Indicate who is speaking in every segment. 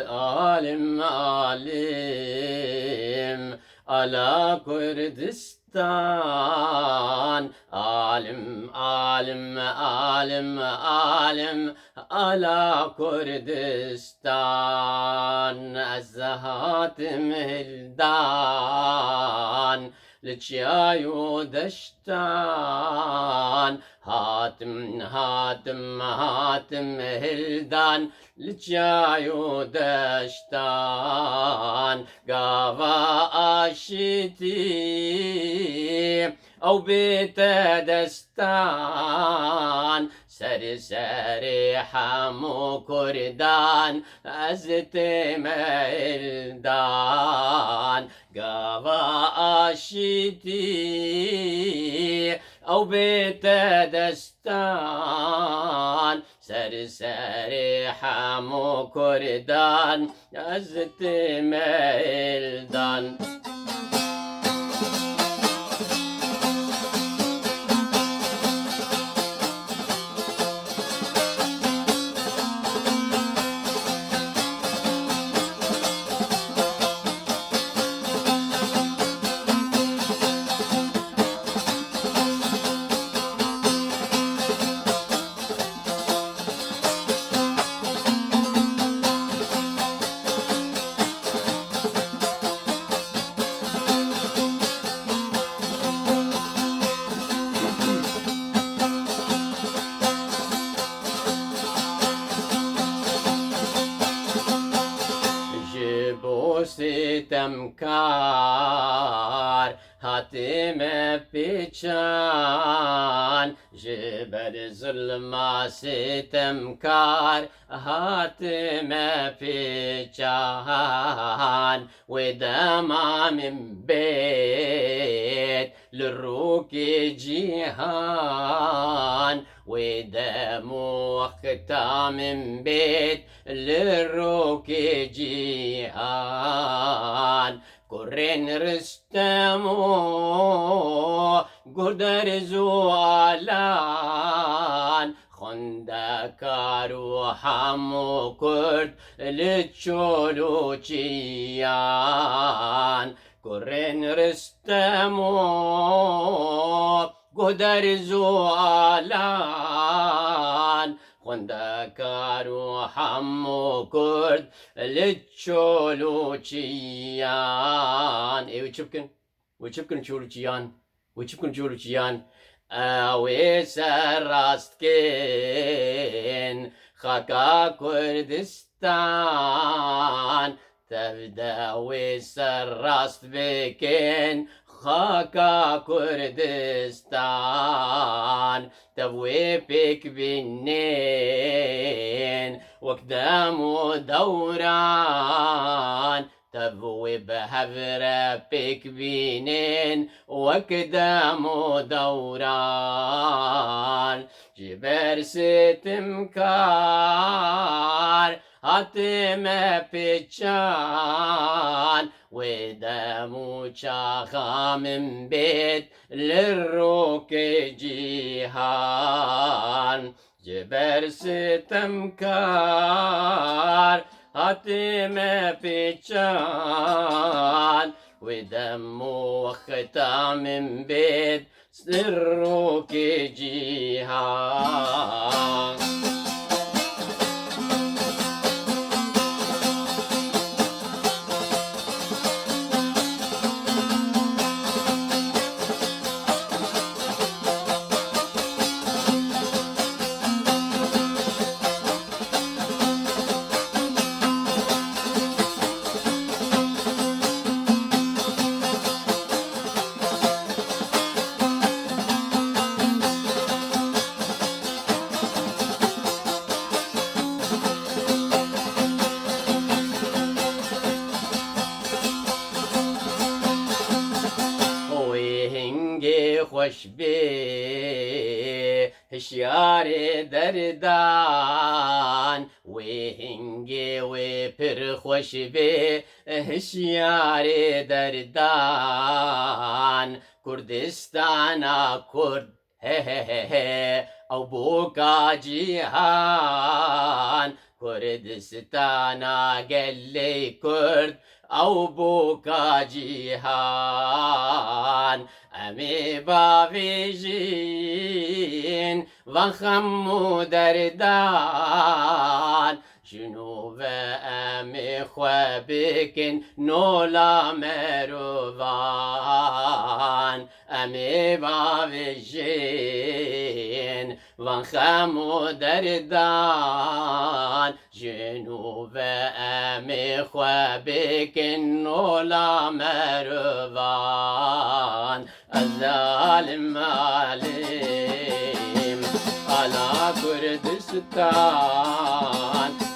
Speaker 1: عالم عالم على كردستان، عالم عالم عالم عالم على كردستان. الزهاتم هلدان لتشيايو دشتان، هاتم هاتم هاتم هلدان لتشايو دشتان. قافا اشتي او بيت دستان، سري سري حمو كردان ازتي ميلدان. قافا اشتي او بيت دستان، سري سري حمو كردان ازتي ميلدان. ستمكار هاتم بيشان، جبل ظلمة ستمكار هاتم بيشان. ودمع من بيت للروكي جيهان، ودمو ختام من بيت للروكي جيهان. كورين رستمو قدر زوالان، خندكار وحمو كرد لتشولوشيان. كورين رستمو قدر زوالان، خندكار وحمو كرد لتشولوشيان. ويتشبكن تشولوشيان، ويتشبكن تشولوشيان. اوي سراستكن خاكا كردستان تبدا وسراست بكن خاكا كردستان تبوي بك بالنين وقدامو دوران تبوي بهبرة بك بينين وقدامو دوران جبر ستمكار هاتم بيتشان ودمو شاخا من بيت للروك جيهان جبر ستمكار هاتم بيتشان ودمو ختام من بيت سرك جيهان خوش بي هشيار دردان وهنجي وبر خوش بي هشيار دردان كردستان كرد هي او بوكا جيهان كردستان قال لي كرد او بوكا جيهان امي بافيجين وخمو دردان جنوب امي خوابكن نولا مروان امي بافيجين وخمو دردان جنوب امي خوابكن نولا مروان الظالم عليم على كردستان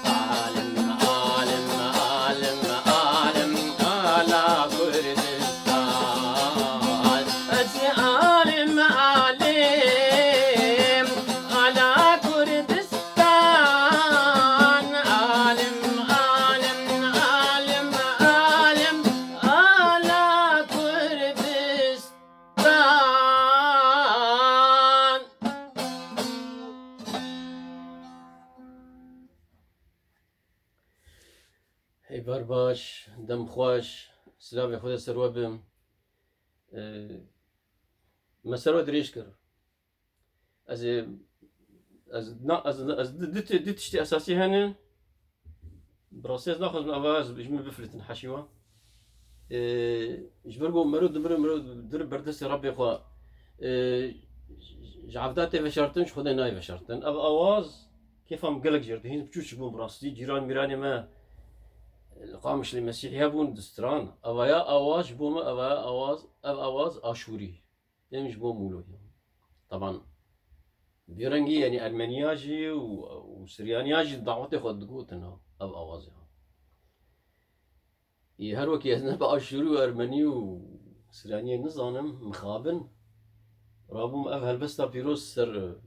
Speaker 1: عالم عالم عالم عالم على كردستان عالم عليم على كردستان عالم عالم عالم عالم على كردستان. هی بار باش دم خوش سلاوی خود سروا بم مسروا دريش كر از دت شتي اساسي هنا براسيز ناخذ من اواز بجمل بفلتن حشيوه جبرقو مرود در بردس ربي خوا جعفداتي فشرتنش خدي ناي فشرتن اب اواز كيف هم قلق جرد هين بتشوش بوم براستي جيران ميراني ما القامش المسيحي هبون دستران أوايا أواز بوم أوايا أواز أشوري يعني مش بوم مولوي طبعا بيرنجي يعني أرمنياجي وسريانياجي دعوتي خد قوتنا أواز يهروك يزنب أشوري وأرمني وسرياني نظام مخابن رابوم أف هلبستا بيروس سر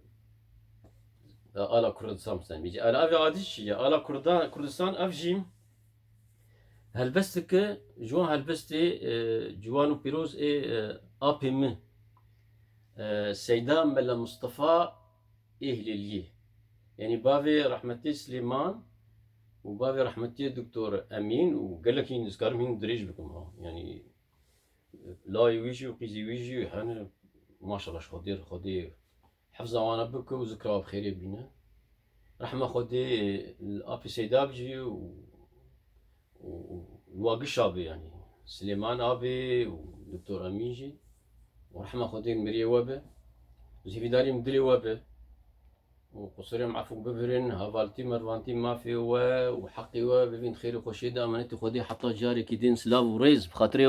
Speaker 1: آلا كردستان مثلا بيجي آلا أفي عاديش يا آلا كردستان أف جيم هلبستك جوان هلبستي جوان وبيروز أبيم سيدان ملا مصطفى إهليليه يعني بافي رحمتي سليمان وبافي رحمتي دكتور أمين وقال لك نذكر مين دريج بكم يعني لا يويجي وقيزي يويجي يعني ما شاء الله خدير حفظة وانا بك وذكرى بخير بينا رحمة خدي الأبي سيدابجي والواقش أبي يعني سليمان أبي ودكتور أميجي ورحمة خدي المرية وبه زي داري مدلي وابه وقصري معفوق بفرن هافالتي مرفانتي ما في وحقي ببين خير خوشي دامنتي خدي حتى جاري كيدين سلاف وريز بخاطري